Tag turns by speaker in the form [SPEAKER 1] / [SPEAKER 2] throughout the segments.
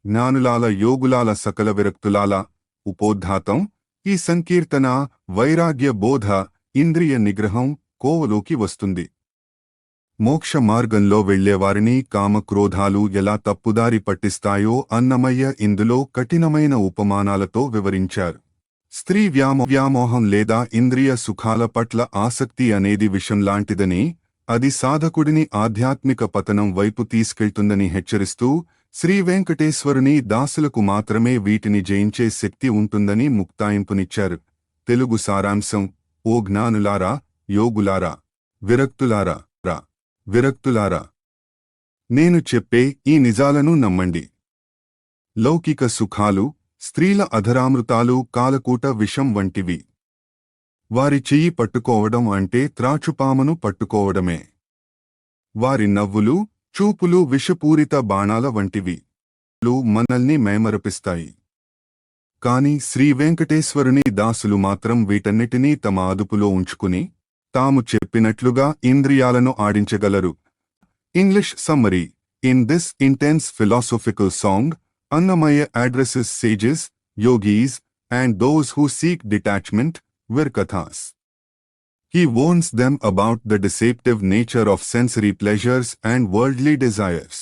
[SPEAKER 1] జ్ఞానులాల యోగులాల సకల విరక్తులాల ఉపోద్ఘాతం ఈ సంకీర్తన వైరాగ్య బోధ ఇంద్రియ నిగ్రహం కోవలోకి వస్తుంది. మోక్ష మార్గంలో వెళ్లేవారిని కామక్రోధాలు ఎలా తప్పుదారి పట్టిస్తాయో అన్నమయ్య ఇందులో కఠినమైన ఉపమానాలతో వివరించారు. స్త్రీ వ్యామోహం లేదా ఇంద్రియ సుఖాల పట్ల ఆసక్తి అనేది విషంలాంటిదని, అది సాధకుడిని ఆధ్యాత్మిక పతనం వైపు తీసుకెళ్తుందని హెచ్చరిస్తూ శ్రీవేంకటేశ్వరుని దాసులకు మాత్రమే వీటిని జయించే శక్తి ఉంటుందని ముక్తాయింపునిచ్చారు. తెలుగు సారాంశం: ఓ జ్ఞానులారా, యోగులారా, విరక్తులారా, నేను చెప్పే ఈ నిజాలను నమ్మండి. లౌకిక సుఖాలు, స్త్రీల అధరామృతాలు కాలకూట విషం వంటివి. వారి చెయ్యి పట్టుకోవడం అంటే త్రాచుపామును పట్టుకోవడమే. వారి నవ్వులు, చూపులు విషపూరిత బాణాల వంటివి. మనల్ని మైమరపిస్తాయి. కాని శ్రీవేంకటేశ్వరుని దాసులు మాత్రం వీటన్నిటినీ తమ అదుపులో ఉంచుకుని తాము చెప్పినట్లుగా ఇంద్రియాలను ఆడించగలరు. English summary: in this intense philosophical song, Annamaya addresses sages, yogis, and those who seek detachment, virkathas. He warns them about the deceptive nature of sensory pleasures and worldly desires.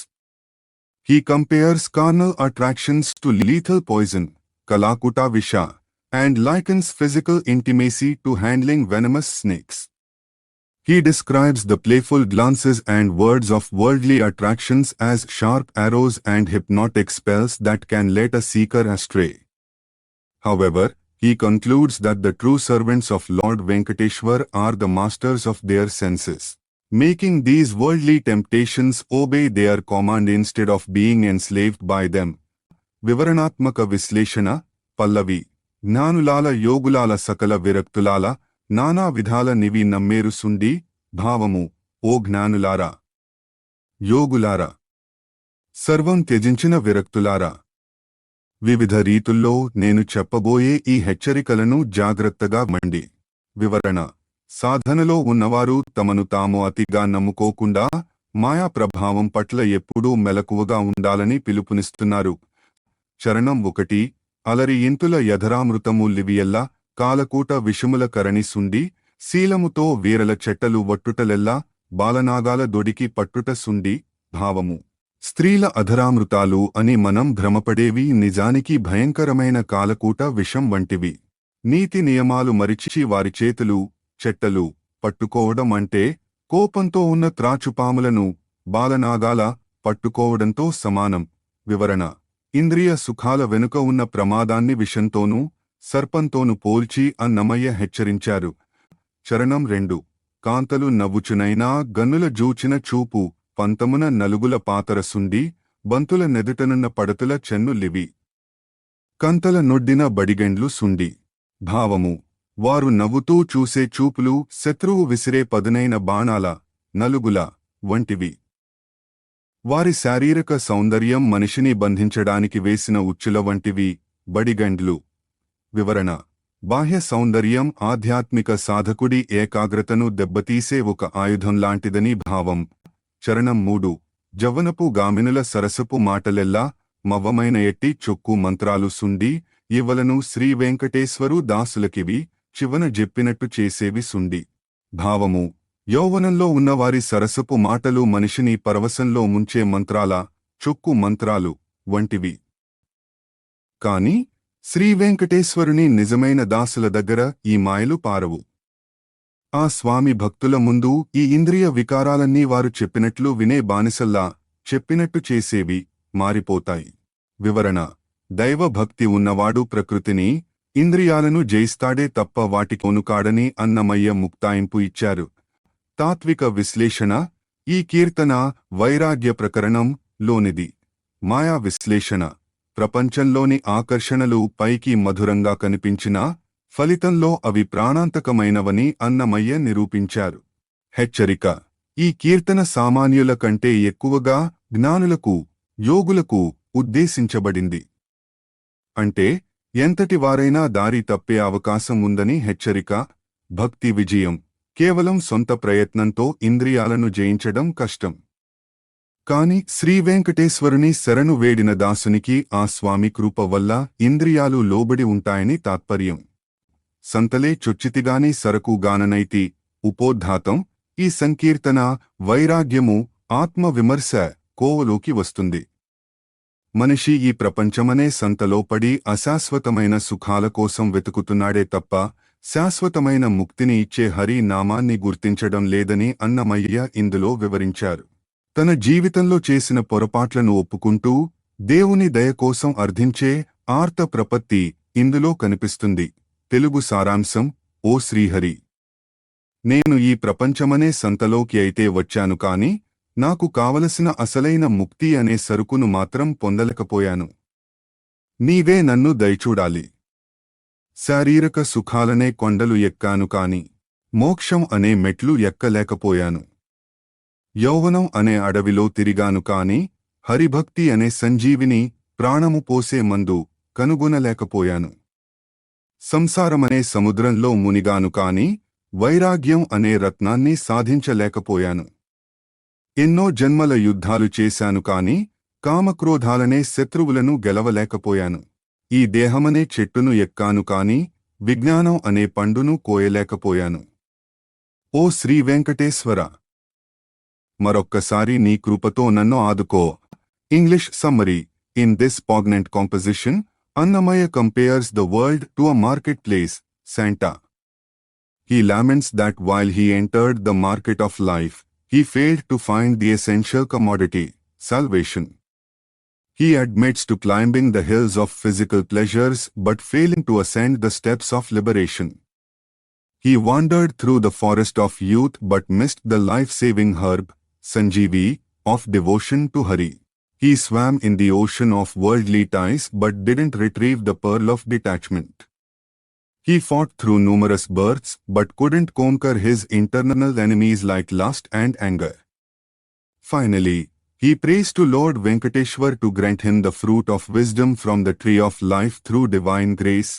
[SPEAKER 1] He compares carnal attractions to lethal poison, kalakuta visha, and likens physical intimacy to handling venomous snakes. He describes the playful glances and words of worldly attractions as sharp arrows and hypnotic spells that can lead a seeker astray. However, he concludes that the true servants of Lord Venkateshwar are the masters of their senses, making these worldly temptations obey their command instead of being enslaved by them. వివరణాత్మక విశ్లేషణ పల్లవి: జ్ఞానులాల యోగులాల సకల విరక్తులాల నానా విధాల నివి నమ్మేరు సుండి. భావము: ఓ జ్ఞానులారా, యోగులారా, సర్వం త్యజించిన విరక్తులారా, వివిధ రీతుల్లో నేను చెప్పబోయే ఈ హెచ్చరికలను జాగ్రత్తగా వినండి. వివరణ: సాధనలో ఉన్నవారు తమను తాము అతిగా నమ్ముకోకుండా మాయా ప్రభావం పట్ల ఎప్పుడూ మెలకువగా ఉండాలని పిలుపునిస్తున్నారు. చరణం 1: అలరి ఇంతుల యధరామృతము లివియల్ల కాలకూట విషముల కరణి సుండి. శీలముతో వీరల చెట్టలు వట్టుటలెల్లా బాలనాగాల దొడికి పట్టుట సుండి. భావము: స్త్రీల అధరామృతాలు అని మనం భ్రమపడేవి నిజానికి భయంకరమైన కాలకూట విషం వంటివి. నీతి నియమాలు మరిచి వారి చేతులు, చెట్టలు పట్టుకోవడం అంటే కోపంతో ఉన్న త్రాచుపాములను బాలనాగాల పట్టుకోవడంతో సమానం. వివరణ: ఇంద్రియ సుఖాల వెనుక ఉన్న ప్రమాదాన్ని విషంతోనూ సర్పంతోను పోల్చి అన్నమయ్య హెచ్చరించారు. చరణం 2: కాంతలు నవ్వుచునైనా గన్నుల జూచిన చూపు పంతమున నలుగుల పాతర సుండి. బంతుల నెదుటనున్న పడతుల చెన్ను లివి. కంతల నొడ్డిన బడిగెండ్లు సుండి. భావము: వారు నవ్వుతూ చూసే చూపులు శత్రువు విసిరే పదునైన బాణాల, నలుగుల వంటివి. వారి శారీరక సౌందర్యం మనిషిని బంధించడానికి వేసిన ఉచ్చుల వంటివి బడిగండ్లు. వివరణ: బాహ్య సౌందర్యం ఆధ్యాత్మిక సాధకుడి ఏకాగ్రతను దెబ్బతీసే ఒక ఆయుధం లాంటిదని భావం. చరణం 3: జవ్వనపు గామినుల సరసపు మాటలెల్లా మవ్వమైన ఎట్టి చొక్కు మంత్రాలు సుండి. ఇవ్వలను శ్రీ వెంకటేశ్వరు దాసులకివి చివన జెప్పినట్టు చేసేవి సుండి. భావము: యౌవనంలో ఉన్నవారి సరసపు మాటలు మనిషిని పరవశంలో ముంచే మంత్రాల, చొక్కు మంత్రాలు వంటివి. కాని శ్రీవేంకటేశ్వరుని నిజమైన దాసుల దగ్గర ఈ మాయలు పారవు. ఆ స్వామి భక్తుల ముందు ఈ ఇంద్రియ వికారాలన్నీ వారు చెప్పినట్లు వినే బానిసల్లా చెప్పినట్టు చేసేవి మారిపోతాయి. వివరణ: దైవ భక్తి ఉన్నవాడు ప్రకృతిని, ఇంద్రియాలను జయిస్తాడే తప్ప వాటి కొనుకాడని అన్నమయ్య ముక్తాయింపు ఇచ్చారు. తాత్విక విశ్లేషణ: ఈ కీర్తన వైరాగ్య ప్రకరణం లోనిది. మాయా విశ్లేషణ: ప్రపంచంలోని ఆకర్షణలు పైకి మధురంగా కనిపించినా ఫలితంలో అవి ప్రాణాంతకమైనవని అన్నమయ్య నిరూపించారు. హెచ్చరిక: ఈ కీర్తన సామాన్యుల కంటే ఎక్కువగా జ్ఞానులకు, యోగులకు ఉద్దేశించబడింది. అంటే ఎంతటి వారైనా దారి తప్పే అవకాశం ఉందని హెచ్చరిక. భక్తి విజయం కేవలం సొంత ప్రయత్నంతో ఇంద్రియాలను జయించడం కష్టం. కాని శ్రీవేంకటేశ్వరుని శరణు వేడిన దాసునికి ఆ స్వామి కృప వల్ల ఇంద్రియాలు లోబడి ఉంటాయని తాత్పర్యం. సంతలే చొచ్చితిగాని సరకుగాననైతి ఉపోద్ఘాతం. ఈ సంకీర్తన వైరాగ్యము ఆత్మ విమర్శ కోవలోకి వస్తుంది. మనిషి ఈ ప్రపంచమనే సంతలో పడి అశాశ్వతమైన సుఖాల కోసం వెతుకుతున్నాడే తప్ప శాశ్వతమైన ముక్తిని ఇచ్చే హరి నామాన్ని గుర్తించడం లేదని అన్నమయ్య ఇందులో వివరించారు. తన జీవితంలో చేసిన పొరపాట్లను ఒప్పుకుంటూ దేవుని దయ కోసం అర్థించే ఆర్త ప్రపత్తి ఇందులో కనిపిస్తుంది. తెలుగు సారాంశం: ఓ శ్రీహరి, నేను ఈ ప్రపంచమనే సంతలోకి అయితే వచ్చాను కాని నాకు కావలసిన అసలైన ముక్తి అనే సరుకును మాత్రం పొందలేకపోయాను. నీవే నన్ను దయచూడాలి. శారీరక సుఖాలనే కొండలు ఎక్కాను కాని మోక్షం అనే మెట్లు ఎక్కలేకపోయాను. యౌవనం అనే అడవిలో తిరిగాను కాని హరిభక్తి అనే సంజీవిని ప్రాణము పోసే మందు కనుగొనలేకపోయాను. సంసారమనే సముద్రంలో మునిగాను కాని వైరాగ్యం అనే రత్నాన్ని సాధించలేకపోయాను. ఎన్నో జన్మల యుద్ధాలు చేశాను కాని కామక్రోధాలనే శత్రువులను గెలవలేకపోయాను. ఈ దేహమనే చెట్టును ఎక్కాను కాని విజ్ఞానం అనే పండును కోయలేకపోయాను. ఓ శ్రీవేంకటేశ్వర, మరొక్కసారి నీ కృపతో నన్ను ఆదుకో. English summary. In this poignant composition, Annamaya compares the world to a marketplace, Santa. He laments that while he entered the market of life, he failed to find the essential commodity, salvation. He admits to climbing the hills of physical pleasures but failing to ascend the steps of liberation. He wandered through the forest of youth but missed the life-saving herb, Sanjeevi, of devotion to Hari. He swam in the ocean of worldly ties but didn't retrieve the pearl of detachment. He fought through numerous births but couldn't conquer his internal enemies like lust and anger. Finally, he prays to Lord Venkateshwar to grant him the fruit of wisdom from the tree of life through divine grace.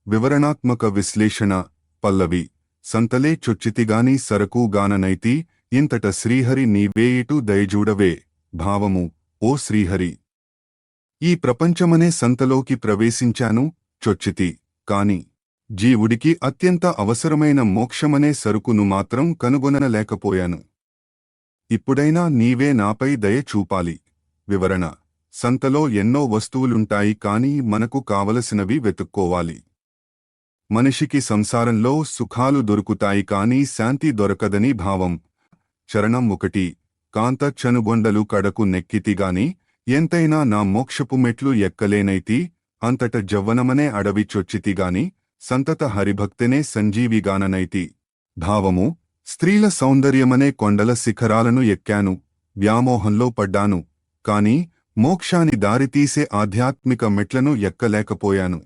[SPEAKER 1] Vivaranatmaka Visleshana, Pallavi. Santale Chuchitigani Saraku Gananaiti, Intata Srihari Niveitu Dayajudave, Bhavamu, O Srihari. ఈ ప్రపంచమనే సంతలోకి ప్రవేశించాను, చొచ్చితి కాని జీవుడికి అత్యంత అవసరమైన మోక్షమనే సరుకును మాత్రం కనుగొనలేకపోయాను. ఇప్పుడైనా నీవే నాపై దయ చూపాలి. వివరణ: సంతలో ఎన్నో వస్తువులుంటాయి కాని మనకు కావలసినవి వెతుక్కోవాలి. మనిషికి సంసారంలో సుఖాలు దొరుకుతాయి కాని శాంతి దొరకదని భావం. చరణం 1. కాంత చనుగొండలు కడకు నెక్కితిగాని ఎంతైనా నా మోక్షపు మెట్లు ఎక్కలేనైతి. అంతట జవ్వనమనే అడవి చొచ్చితిగాని సంతత హరిభక్తనే సంజీవిగాననైతి. భావము: స్త్రీల సౌందర్యమనే కొండల శిఖరాలను ఎక్కాను, వ్యామోహంలో పడ్డాను, కాని మోక్షాని దారితీసే ఆధ్యాత్మిక మెట్లను ఎక్కలేకపోయాను.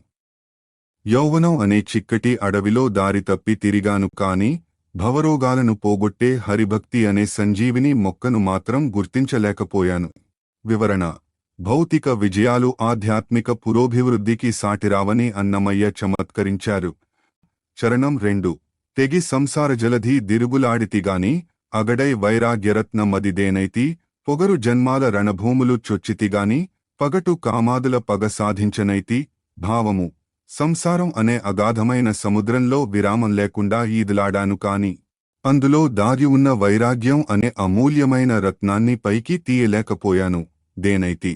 [SPEAKER 1] యౌవనం అనే చిక్కటి అడవిలో దారి తప్పి తిరిగాను కాని భవరోగాలను పోగొట్టే హరిభక్తి అనే సంజీవిని మొక్కను మాత్రం గుర్తించలేకపోయాను. వివరణ: భౌతిక విజయాలు ఆధ్యాత్మిక పురోభివృద్ధికి సాటిరావని అన్నమయ్య చమత్కరించారు. చరణం 2. తెగి సంసార జలధి దిరుగులాడితిగాని అగడై వైరాగ్యరత్న మదిదేనైతి. పొగరు జన్మాల రణభూములు చొచ్చితిగాని పగటు కామాదుల పగ సాధించనైతి. భావము: సంసారం అనే అగాధమైన సముద్రంలో విరామం లేకుండా ఈదులాడాను కాని అందులో దాగి ఉన్న వైరాగ్యం అనే అమూల్యమైన రత్నాన్ని పైకి తీయలేకపోయాను, దేనైతి.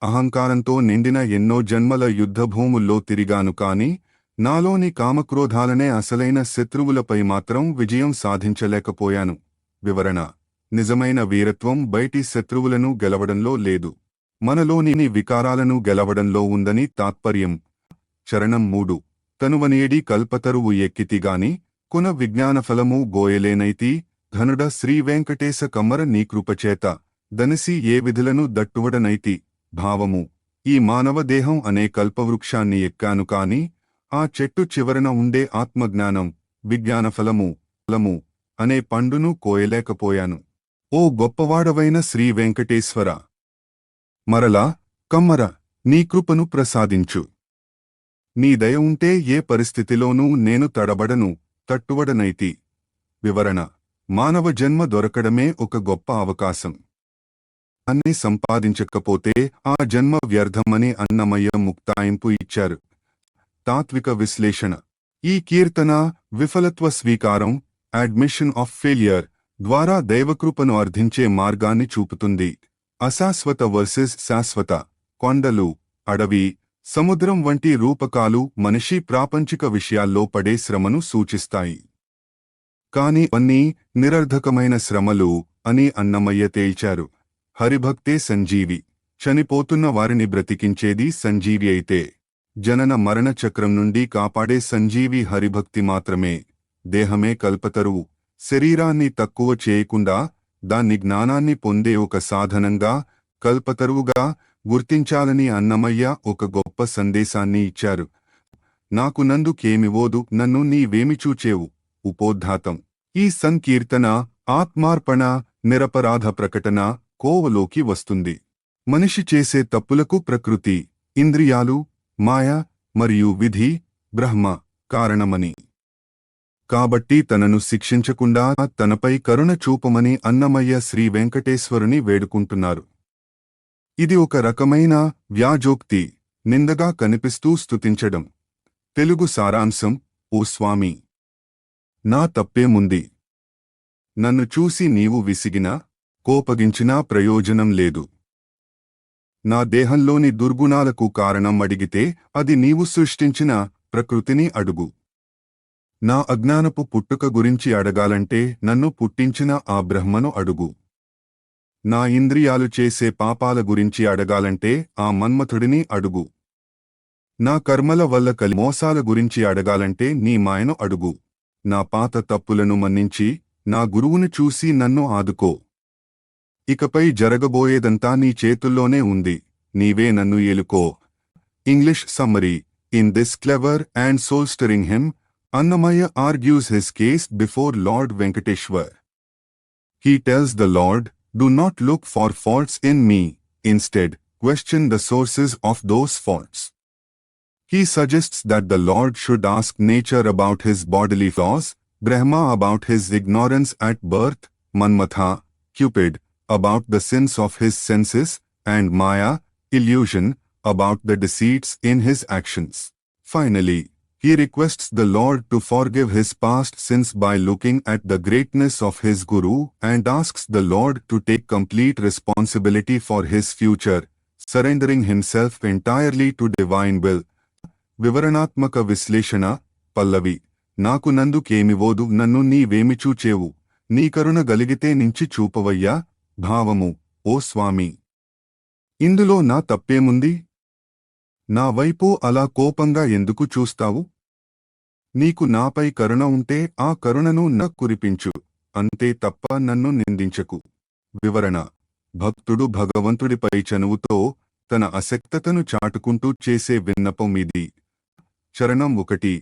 [SPEAKER 1] అహంకారంతో నిండిన ఎన్నో జన్మల యుద్ధభూముల్లో తిరిగాను కాని నాలోని కామక్రోధాలనే అసలైన శత్రువులపై మాత్రం విజయం సాధించలేకపోయాను. వివరణ: నిజమైన వీరత్వం బయటి శత్రువులను గెలవడంలో లేదు, మనలోని వికారాలను గెలవడంలో ఉందని తాత్పర్యం. చరణం 3. తనువనేడి కల్పతరువు ఎక్కితిగాని కున విజ్ఞానఫలము గోయలేనైతి. ధనుడ శ్రీవేంకటేశ కమ్మర నీ కృపచేత దనసి ఏ విధులను దట్టువడనైతి. భావము: ఈ మానవ దేహం అనే కల్పవృక్షాన్ని ఎక్కాను కాని ఆ చెట్టు చివరన ఉండే ఆత్మజ్ఞానం, విజ్ఞానఫలము అనే పండును కోయలేకపోయాను. ఓ గొప్పవాడవైన శ్రీవేంకటేశ్వర, మరలా కమ్మర నీ కృపను ప్రసాదించు. నీ దయ ఉంటే ఏ పరిస్థితిలోనూ నేను తడబడను, తట్టువడనైతి. వివరణ: మానవ జన్మ దొరకడమే ఒక గొప్ప అవకాశం. అన్ని సంపాదించకపోతే ఆ జన్మ వ్యర్థమని అన్నమయ్య ముక్తాయింపు ఇచ్చారు. తాత్విక విశ్లేషణ. ఈ కీర్తన విఫలత్వ స్వీకారం, అడ్మిషన్ ఆఫ్ ఫెయిల్యూర్ ద్వారా దైవకృపను అర్థించే మార్గాన్ని చూపుతుంది. అశాశ్వత వర్సెస్ శాశ్వత. కొండలు, అడవి, సముద్రం వంటి రూపకాలు మనిషి ప్రాపంచిక విషయాల్లో పడే శ్రమను సూచిస్తాయి. కాని అన్నీ నిరర్ధకమైన శ్రమలు అని అన్నమయ్య తేల్చారు. హరిభక్తే సంజీవి. చనిపోతున్న వారిని బ్రతికించేది సంజీవి అయితే, జనన మరణ చక్రం నుండి కాపాడే సంజీవి హరిభక్తి మాత్రమే. దేహమే కల్పతరువు. శరీరాన్ని తక్కువ చేయకుండా దాన్ని జ్ఞానాన్ని పొందే ఒక సాధనంగా, కల్పతరువుగా గుర్తించాలని అన్నమయ్య ఒక గొప్ప సందేశాన్ని ఇచ్చారు. నాకు నందుకేమివోదు నన్ను నీవేమి చూచేవు. ఉపోద్ఘాతం. ఈ సంకీర్తన ఆత్మార్పణ, నిరపరాధ ప్రకటన కోవలోకి వస్తుంది. మనిషి చేసే తప్పులకు ప్రకృతి, ఇంద్రియాలు, మాయ మరియు విధి, బ్రహ్మ కారణమని. కాబట్టి తనను శిక్షించకుండా తనపై కరుణ చూపమని అన్నమయ్య శ్రీ వెంకటేశ్వరుని వేడుకుంటున్నారు. ఇది ఒక రకమైన వ్యాజోక్తి, నిందగా కనిపిస్తూ స్తుతించడం. తెలుగు సారాంశం. ఓ స్వామీ, నా తప్పేముంది? నన్ను చూసి నీవు విసిగినా, కోపగించినా ప్రయోజనం లేదు. నా దేహంలోని దుర్గుణాలకు కారణం అడిగితే అది నీవు సృష్టించిన ప్రకృతిని అడుగు. నా అజ్ఞానపు పుట్టుక గురించి అడగాలంటే నన్ను పుట్టించిన ఆ బ్రహ్మను అడుగు. నా ఇంద్రియాలు చేసే పాపాల గురించి అడగాలంటే ఆ మన్మథుడిని అడుగు. నా కర్మల వల్ల కలి మోసాల గురించి అడగాలంటే నీ మాయను అడుగు. నా పాత తప్పులను మన్నించి నా గురువును చూసి నన్ను ఆదుకో. ఇకపై జరగబోయేదంతా నీ చేతుల్లోనే ఉంది. నీవే నన్ను ఏలుకో. English summary. In this clever and soul-stirring hymn, Annamaya argues his case before Lord Venkateshwar. He tells the Lord, do not look for faults in me, instead, question the sources of those faults. He suggests that the Lord should ask nature about his bodily flaws, Brahma about his ignorance at birth, Manmatha, Cupid, about the sins of his senses, and Maya, illusion, about the deceits in his actions. Finally, he requests the Lord to forgive his past sins by looking at the greatness of his Guru and asks the Lord to take complete responsibility for his future, surrendering himself entirely to divine will. వివరణాత్మక విశ్లేషణ. పల్లవి. నాకు నందుకేమివోదు నన్ను నీవేమి చూచేవు. నీ కరుణ గలిగితే నించి చూపవయ్యా. భావము. ఓ స్వామీ, ఇందులో నా తప్పేముంది? నా వైపు అలా కోపంగా ఎందుకు చూస్తావు? నీకు నాపై కరుణ ఉంటే ఆ కరుణను నా కురిపించు. అంతే తప్ప నన్ను నిందించకు. వివరణ. భక్తుడు భగవంతుడిపై చనువుతో తన అశక్తతను చాటుకుంటూ చేసే విన్నపం ఇది. చరణం 1.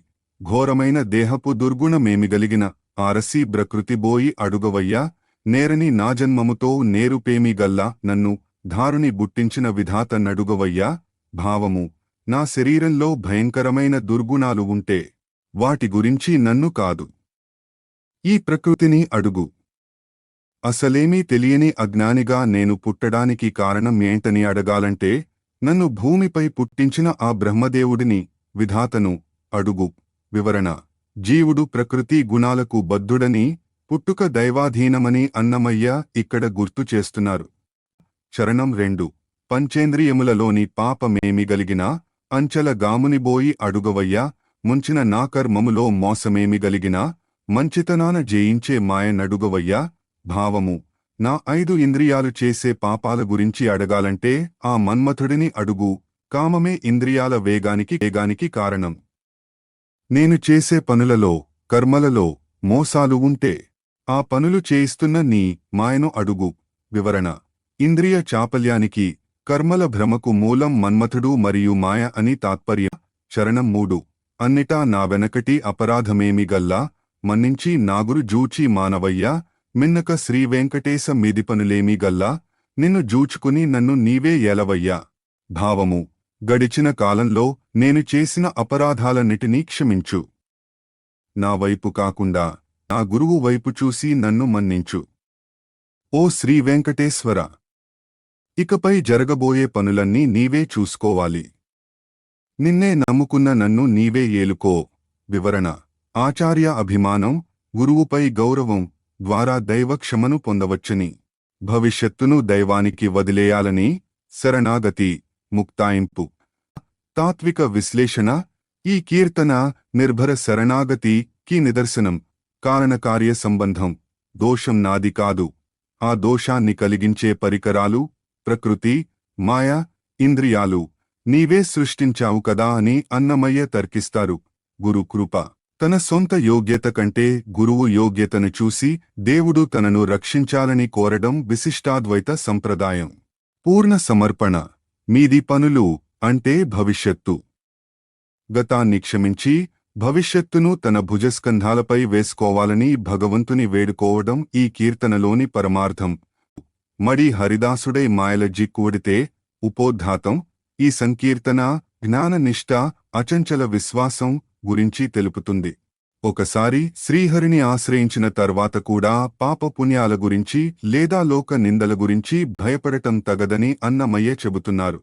[SPEAKER 1] ఘోరమైన దేహపు దుర్గుణమేమిగలిగిన ఆరసి బ్రకృతిబోయి అడుగవయ్యా. నేరని నా జన్మముతో నేరుపేమిగల్లా నన్ను ధారుని బుట్టించిన విధాత నడుగవయ్యా. భావము. నా శరీరంలో భయంకరమైన దుర్గుణాలు ఉంటే వాటి గురించి నన్ను కాదు, ఈ ప్రకృతిని అడుగు. అసలేమీ తెలియని అజ్ఞానిగా నేను పుట్టడానికి కారణం ఏంటని అడగాలంటే నన్ను భూమిపై పుట్టించిన ఆ బ్రహ్మదేవుడిని, విధాతను అడుగు. వివరణ. జీవుడు ప్రకృతి గుణాలకు బద్ధుడని, పుట్టుక దైవాధీనమని అన్నమయ్య ఇక్కడ గుర్తు చేస్తున్నారు. చరణం 2. పంచేంద్రియములలోని పాపమేమిగలిగినా అంచల గామునిబోయి అడుగవయ్యా. ముంచిన నా కర్మములో మోసమేమిగలిగినా మంచితనాన జయించే మాయ నడుగవయ్యా. భావము. నా 5 ఇంద్రియాలు చేసే పాపాల గురించి అడగాలంటే ఆ మన్మథుడిని అడుగు. కామమే ఇంద్రియాల వేగానికి కారణం. నేను చేసే పనులలో, కర్మలలో మోసాలు ఉంటే ఆ పనులు చేయిస్తున్న నీ మాయను అడుగు. వివరణ. ఇంద్రియ చాపల్యానికి, కర్మల భ్రమకు మూలం మన్మథుడు మరియు మాయ అని తాత్పర్యం. చరణం 3. అన్నిటా నా వెనకటి అపరాధమేమిగల్లా మన్నించి నాగురు జూచి మానవయ్యా. మిన్నక శ్రీవేంకటేశ మిదిపనులేమిగల్లా నిన్ను జూచుకుని నన్ను నీవే ఏలవయ్యా. భావము. గడిచిన కాలంలో నేను చేసిన అపరాధాలన్నిటినీ క్షమించు. నా వైపు కాకుండా నా గురువు వైపు చూసి నన్ను మన్నించు. ఓ శ్రీవేంకటేశ్వర. ఇకపై జరగబోయే పనులన్నీ నీవే చూసుకోవాలి. నిన్నే నమ్ముకున్న నన్ను నీవే ఏలుకో. వివరణ: ఆచార్య అభిమానం, గురువుపై గౌరవం ద్వారా దైవక్షమను పొందవచ్చని, భవిష్యత్తును దైవానికి వదిలేయాలని, శరణాగతి, ముక్తాయింపు. తాత్విక విశ్లేషణ: ఈ కీర్తన నిర్భర శరణాగతికి నిదర్శనం. కారణకార్య సంబంధం: దోషం నాది కాదు, ఆ దోషాన్ని కలిగించే పరికరాలు, ప్రకృతి, మాయ, ఇంద్రియాలు నీవే సృష్టించావు కదా అని అన్నమయ్య తర్కిస్తారు. గురు కృప: తన సొంత యోగ్యత కంటే గురువు యోగ్యతను చూసి దేవుడు తనను రక్షించాలని కోరడం విశిష్టాద్వైత సంప్రదాయం. పూర్ణ సమర్పణ: మీది పనులు అంటే భవిష్యత్తు. గతాన్ని క్షమించి భవిష్యత్తును తన భుజస్కంధాలపై వేసుకోవాలని భగవంతుని వేడుకోవడం ఈ కీర్తనలోని పరమార్థం. మడి హరిదాసుడై మాయల జిక్కువడితే ఉపోద్ఘాతం: ఈ సంకీర్తన జ్ఞాననిష్ట, అచంచల విశ్వాసం గురించి తెలుపుతుంది. ఒకసారి శ్రీహరిని ఆశ్రయించిన తర్వాత కూడా పాపపుణ్యాల గురించి లేదా లోక నిందల గురించి భయపడటం తగదని అన్నమయ్య చెబుతున్నారు.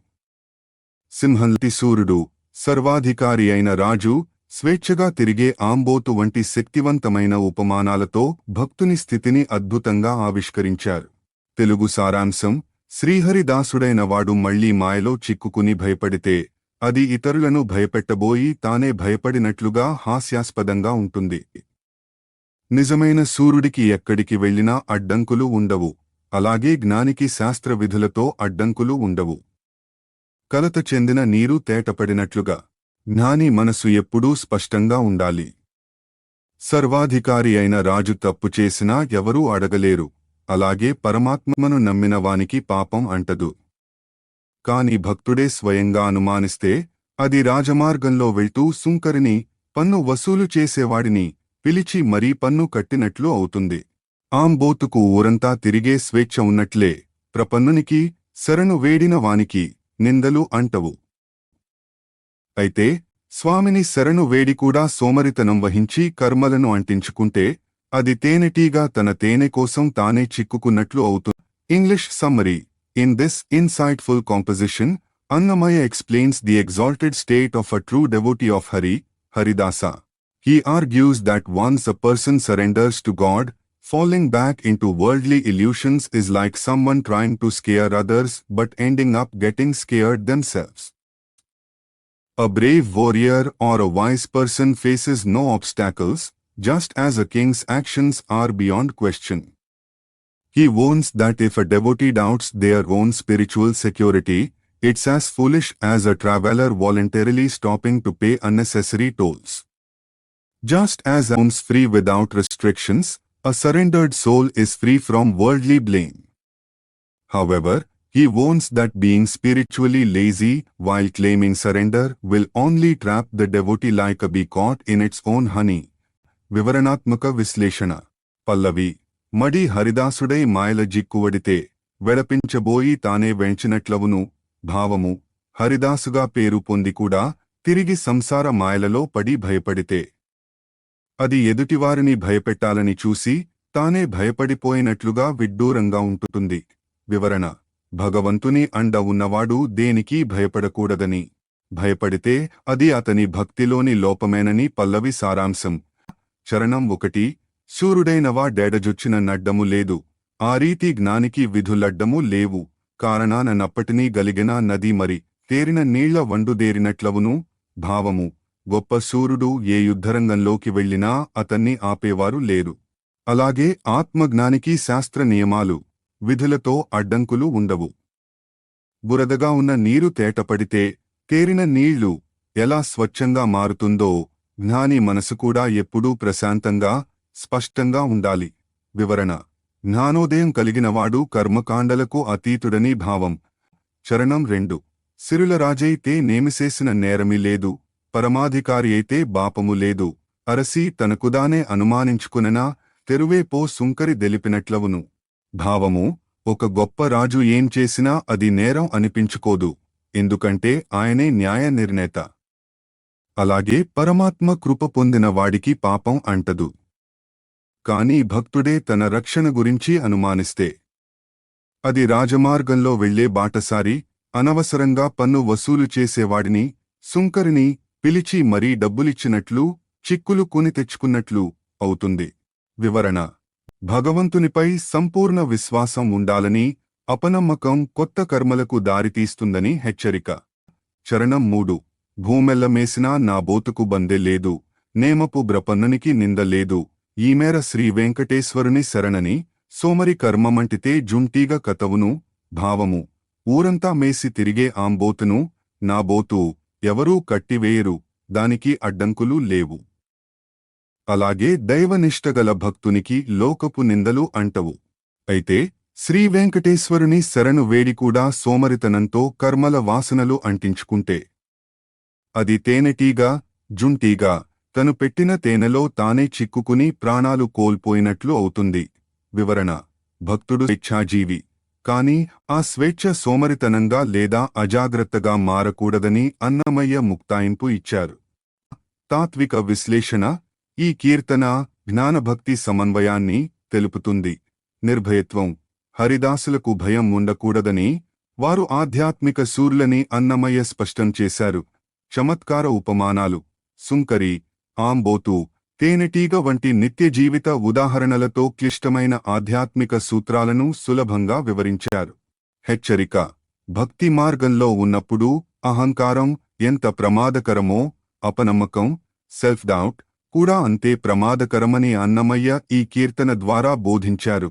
[SPEAKER 1] సింహంతి సూర్యుడు, సర్వాధికారి అయిన రాజు, స్వేచ్ఛగా తిరిగే ఆంబోతు వంటి శక్తివంతమైన ఉపమానాలతో భక్తుని స్థితిని అద్భుతంగా ఆవిష్కరించారు. తెలుగు సారాంశం: శ్రీహరిదాసుడైన వాడు మళ్లీ మాయలో చిక్కుకుని భయపడితే అది ఇతరులను భయపెట్టబోయి తానే భయపడినట్లుగా హాస్యాస్పదంగా ఉంటుంది. నిజమైన సూర్యుడికి ఎక్కడికి వెళ్లినా అడ్డంకులు ఉండవు, అలాగే జ్ఞానికి శాస్త్ర విధులతో అడ్డంకులు ఉండవు. కలత చెందిన నీరు తేటపడినట్లుగా జ్ఞాని మనసు ఎప్పుడూ స్పష్టంగా ఉండాలి. సర్వాధికారి అయిన రాజు తప్పు చేసినా ఎవరూ అడగలేరు, అలాగే పరమాత్మను నమ్మిన వానికి పాపం అంటదు. కాని భక్తుడే స్వయంగా అనుమానిస్తే అది రాజమార్గంలో వెళ్తూ సుంకరిని, పన్ను వసూలు చేసేవాడిని పిలిచి మరీ పన్ను కట్టినట్లు అవుతుంది. ఆంబోతుకు ఊరంతా తిరిగే స్వేచ్ఛ ఉన్నట్లే ప్రపన్నునికి, శరణు వేడిన వానికి నిందలు అంటవు. అయితే స్వామిని శరణు వేడి కూడా సోమరితనం వహించి కర్మలను అంటించుకుంటే అది తేనెటీగా తన తేనె కోసం తానే చిక్కుకున్నట్లు అవుతుంది. English summary: In this insightful composition, Annamaya explains the exalted state of a true devotee of Hari, Haridasa. He argues that once a person surrenders to God, falling back into worldly illusions is like someone trying to scare others but ending up getting scared themselves. A brave warrior or a wise person faces no obstacles, just as a king's actions are beyond question. He warns that if a devotee doubts their own spiritual security, it's as foolish as a traveler voluntarily stopping to pay unnecessary tolls. Just as a one's free without restrictions, a surrendered soul is free from worldly blame. However, he warns that being spiritually lazy while claiming surrender will only trap the devotee like a bee caught in its own honey. వివరణాత్మక విశ్లేషణ. పల్లవి: మడి హరిదాసుడై మాయల జిక్కువడితే వెడపించబోయి తానే వెంచినట్లవును. భావము: హరిదాసుగా పేరు పొంది కూడా తిరిగి సంసార మాయలలో పడి భయపడితే అది ఎదుటివారిని భయపెట్టాలని చూసి తానే భయపడిపోయినట్లుగా విడ్డూరంగా ఉంటుంది. వివరణ: భగవంతుని అండ ఉన్నవాడు దేనికి భయపడకూడదని, భయపడితే అది అతని భక్తిలోని లోపమేనని పల్లవి సారాంశం. చరణం 1: శూరుడైనవా డేడజొచ్చిన నడ్డము లేదు, ఆ రీతి జ్ఞానికి విధులడ్డము లేవు, కారణాన నప్పటినీ గలిగిన నది మరి తేరిన నీళ్ల వండుదేరినట్లవును. భావము: గొప్ప శూరుడు ఏ యుద్ధరంగంలోకి వెళ్లినా అతన్ని ఆపేవారు లేరు. అలాగే ఆత్మజ్ఞానికి శాస్త్ర నియమాలు, విధులతో అడ్డంకులు ఉండవు. బురదగా ఉన్న నీరు తేటపడితే తేరిన నీళ్లు ఎలా స్వచ్ఛంగా మారుతుందో జ్ఞాని మనసు కూడా ఎప్పుడూ ప్రశాంతంగా, స్పష్టంగా ఉండాలి. వివరణ: జ్ఞానోదయం కలిగినవాడు కర్మకాండలకు అతీతుడని భావం. చరణం 2: సిరుల రాజైతే నేమిసేసిన నేరమి లేదు, పరమాధికారి అయితే బాపము లేదు, అరసి తనకుదానే అనుమానించుకుననా తెరువే పో సుంకరి దెలిపినట్లవును. భావము: ఒక గొప్ప రాజు ఏం చేసినా అది నేరం అనిపించుకోదు, ఎందుకంటే ఆయనే న్యాయ నిర్ణేత. అలాగే పరమాత్మ కృప పొందిన వాడికి పాపం అంటదు. కాని భక్తుడే తన రక్షణ గురించి అనుమానిస్తే అది రాజమార్గంలో వెళ్లే బాటసారి, అనవసరంగా పన్ను వసూలు చేసేవాడిని, సుంకరిని పిలిచి మరీ డబ్బులిచ్చినట్లు, చిక్కులు కొని తెచ్చుకున్నట్లు అవుతుంది. వివరణ: భగవంతునిపై సంపూర్ణ విశ్వాసం ఉండాలని, అపనమ్మకం కొత్త కర్మలకు దారితీస్తుందని హెచ్చరిక. చరణం 3. భూమెల్లమేసినా నా బోతుకు బందె లేదు, నేమపు బ్రపన్నునికి నింద లేదు, ఈమేర శ్రీవేంకటేశ్వరుని శరణని, సోమరి కర్మమంటితే జుంటీగ కతవును, భావము: ఊరంతా మేసి తిరిగే ఆంబోతును, నా బోతు ఎవరూ కట్టివేయరు, దానికి అడ్డంకులు లేవు. అలాగే దైవనిష్టగల భక్తునికి లోకపు నిందలు అంటవు. అయితే శ్రీవేంకటేశ్వరుని శరణు వేడికూడా సోమరితనంతో కర్మల వాసనలు అంటించుకుంటే అది తేనెటీగా, జుంటీగా తను పెట్టిన తేనెలో తానే చిక్కుకుని ప్రాణాలు కోల్పోయినట్లు అవుతుంది. వివరణ: భక్తుడు స్వేచ్ఛాజీవి, కాని ఆ స్వేచ్ఛ సోమరితనంగా లేదా అజాగ్రత్తగా మారకూడదని అన్నమయ్య ముక్తాయింపు ఇచ్చారు. తాత్విక విశ్లేషణ: ఈ కీర్తన జ్ఞానభక్తి సమన్వయాన్ని తెలుపుతుంది. నిర్భయత్వం: హరిదాసులకు భయం ఉండకూడదని, వారు ఆధ్యాత్మిక సూర్యులని అన్నమయ్య స్పష్టం చేశారు. చమత్కార ఉపమానాలు: సుంకరి, ఆంబోతు, తేనెటీగ వంటి నిత్య జీవిత ఉదాహరణలతో క్లిష్టమైన ఆధ్యాత్మిక సూత్రాలను సులభంగా వివరించారు. హెచ్చరిక: భక్తి మార్గంలో ఉన్నప్పుడు అహంకారం ఎంత ప్రమాదకరమో, అపనమ్మకం, సెల్ఫ్ డౌట్ కూడా అంతే ప్రమాదకరమని అన్నమయ్య ఈ కీర్తన ద్వారా బోధించారు.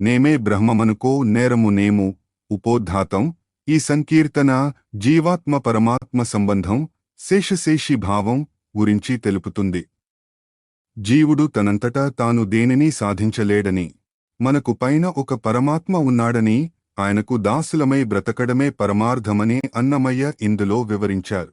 [SPEAKER 1] నేమే బ్రహ్మమనుకో నేరము నేము ఉపోద్ఘాతం. ఈ సంకీర్తన జీవాత్మ పరమాత్మ సంబంధం, శేషశేషి భావం గురించి తెలుపుతుంది. జీవుడు తనంతటా తాను దేనిని సాధించలేడని, మనకు పైన ఒక పరమాత్మ ఉన్నాడని, ఆయనకు దాసులమై బ్రతకడమే పరమార్థమని అన్నమయ్య ఇందులో వివరించారు.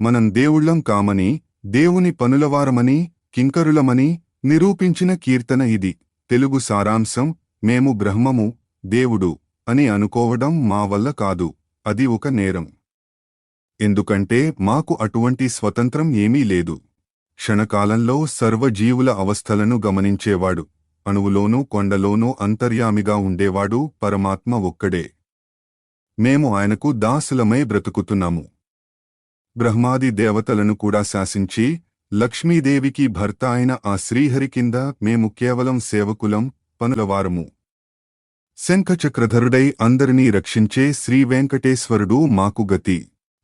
[SPEAKER 1] మనం దేవుళ్ళం కామని, దేవుని పనులవారమని, కింకరులమని నిరూపించిన కీర్తన ఇది. తెలుగు సారాంశం: మేము బ్రహ్మము, దేవుడు అని అనుకోవడం మా వల్ల కాదు, అది ఒక నేరం. ఎందుకంటే మాకు అటువంటి స్వతంత్రం ఏమీ లేదు. క్షణకాలంలో సర్వజీవుల అవస్థలను గమనించేవాడు, అణువులోనూ కొండలోనూ అంతర్యామిగా ఉండేవాడు పరమాత్మ ఒక్కడే. మేము ఆయనకు దాసులమై బ్రతుకుతున్నాము. బ్రహ్మాది దేవతలను కూడా శాసించి లక్ష్మీదేవికి భర్త అయిన ఆ శ్రీహరి కింద మేము కేవలం సేవకులం, పనులవారము. శంఖచక్రధరుడై అందరినీ రక్షించే శ్రీవేంకటేశ్వరుడు మాకు గతి.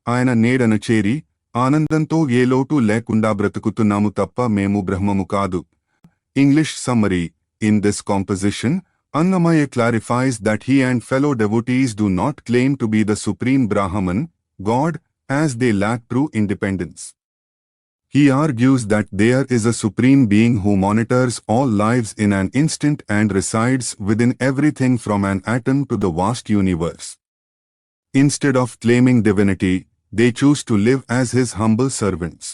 [SPEAKER 1] ఆయన నీడను చేరి ఆనందంతో ఏ లోటు లేకుండా బ్రతుకుతున్నాము తప్ప మేము బ్రహ్మము కాదు. English summary: in this composition, Annamaya clarifies that he and fellow devotees do not claim to be the supreme Brahman, God, as they lack true independence. He argues that there is a supreme being who monitors all lives in an instant and resides within everything from an atom to the vast universe. Instead of claiming divinity, they choose to live as his humble servants.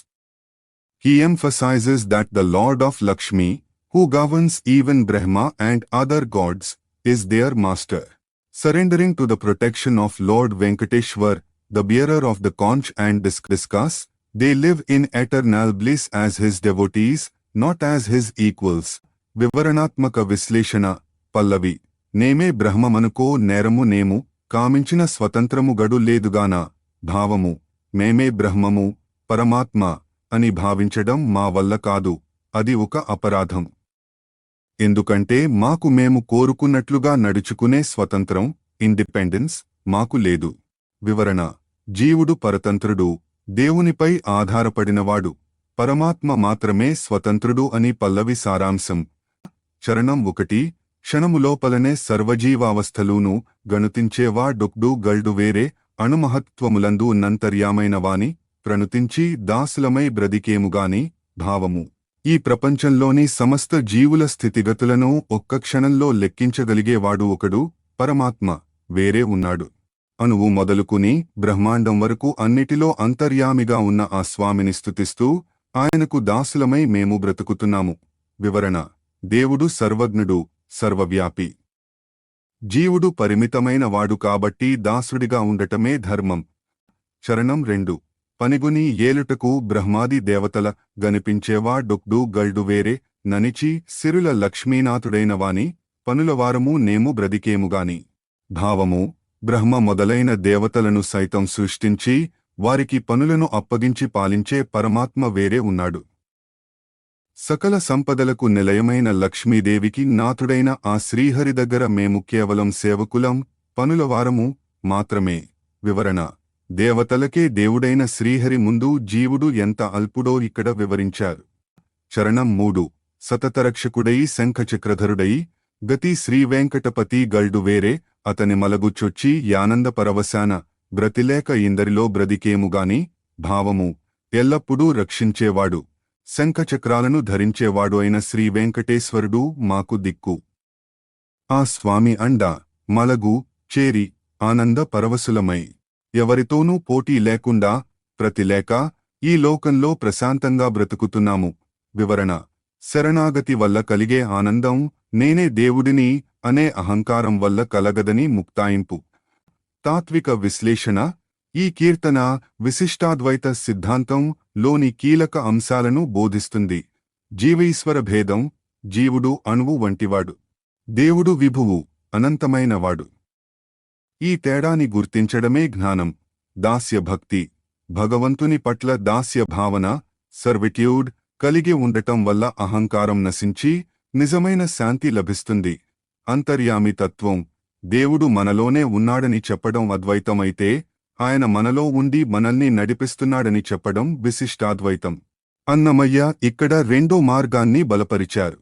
[SPEAKER 1] He emphasizes that the Lord of Lakshmi, who governs even Brahma and other gods, is their master. Surrendering to the protection of Lord Venkateshwar, the bearer of the conch and discus, they live in eternal bliss as his devotees, not as his equals. వివరణాత్మక విశ్లేషణ. పల్లవి: నేమే బ్రహ్మమనుకో నేరము నేము, కామించిన స్వతంత్రము గడు లేదుగాన, భావము: మేమే బ్రహ్మము, పరమాత్మ అని భావించడం మా వల్ల కాదు, అది ఒక అపరాధం. ఎందుకంటే మాకు మేము కోరుకున్నట్లుగా నడుచుకునే స్వతంత్రం, ఇండిపెండెన్స్ మాకు లేదు. వివరణ: జీవుడు పరతంత్రుడు, దేవునిపై ఆధారపడినవాడు, పరమాత్మ మాత్రమే స్వతంత్రుడు అని పల్లవి సారాంశం. చరణం 1. క్షణములోపలనే సర్వజీవావస్థలూను గణుతించేవా డొక్డు గల్డు వేరే అణుమహత్వములందు ఉన్నంతర్యామైన వాని ప్రణుతించి దాసులమై బ్రదికేముగాని, భావము: ఈ ప్రపంచంలోని సమస్త జీవుల స్థితిగతులను ఒక్క క్షణంలో లెక్కించగలిగేవాడు ఒకడు, పరమాత్మ, వేరే ఉన్నాడు. అణువు మొదలుకుని బ్రహ్మాండం వరకు అన్నిటిలో అంతర్యామిగా ఉన్న ఆ స్వామిని స్తుతిస్తూ ఆయనకు దాసులమై మేము బ్రతుకుతున్నాము. వివరణ: దేవుడు సర్వజ్ఞుడు, సర్వవ్యాపి. జీవుడు పరిమితమైన వాడు కాబట్టి దాసుడిగా ఉండటమే ధర్మం. చరణం 2. పనిగుని ఏలుటకు బ్రహ్మాది దేవతల గనిపించేవా డొక్డు గల్డు వేరే ననిచి సిరుల లక్ష్మీనాథుడైనవాని పనులవారము నేము బ్రదికేముగాని. భావము బ్రహ్మ మొదలైన దేవతలను సైతం సృష్టించి వారికి పనులను అప్పగించి పాలించే పరమాత్మ వేరే ఉన్నాడు. సకల సంపదలకు నిలయమైన లక్ష్మీదేవికి నాథుడైన ఆ శ్రీహరి దగ్గర మేము కేవలం సేవకులం, పనులవారము మాత్రమే. వివరణ: దేవతలకే దేవుడైన శ్రీహరి ముందు జీవుడు ఎంత అల్పుడో ఇక్కడ వివరించారు. చరణం 3. సతతరక్షకుడై శంఖచక్రధరుడై గతి శ్రీవేంకటపతి గల్డు వేరే అతని మలగుచొచ్చి యానంద పరవశాన బ్రతిలేక ఇందరిలో బ్రదికేముగాని. భావము ఎల్లప్పుడూ రక్షించేవాడు, శంఖచక్రాలను ధరించేవాడు అయిన శ్రీవేంకటేశ్వరుడు మాకు దిక్కు. ఆ స్వామి అండ మలగు చేరి ఆనంద పరవశులమై ఎవరితోనూ పోటీ లేకుండా ప్రతిలేక ఈ లోకంలో ప్రశాంతంగా బ్రతుకుతున్నాము. వివరణ: శరణాగతి వల్ల కలిగే ఆనందం నేనే దేవుడిని అనే అహంకారం వల్ల కలగదని ముక్తాయింపు. తాత్విక విశ్లేషణ: ఈ కీర్తన విశిష్టాద్వైత సిద్ధాంతం లోని కీలక అంశాలను బోధిస్తుంది. జీవీశ్వర భేదం: జీవుడు అణువు వంటివాడు, దేవుడు విభువు అనంతమైనవాడు. ఈ తేడాని గుర్తించడమే జ్ఞానం. దాస్య భక్తి: భగవంతుని పట్ల దాస్య భావన, సర్విట్యూడ్ కలిగి ఉండటం వల్ల అహంకారం నశించి నిజమైన శాంతి లభిస్తుంది. అంతర్యామి తత్వం: దేవుడు మనలోనే ఉన్నాడని చెప్పడం అద్వైతమైతే, ఆయన మనలో ఉండి మనల్ని నడిపిస్తున్నాడని చెప్పడం విశిష్టాద్వైతం. అన్నమయ్య ఇక్కడ రెండో మార్గాన్ని బలపరిచారు.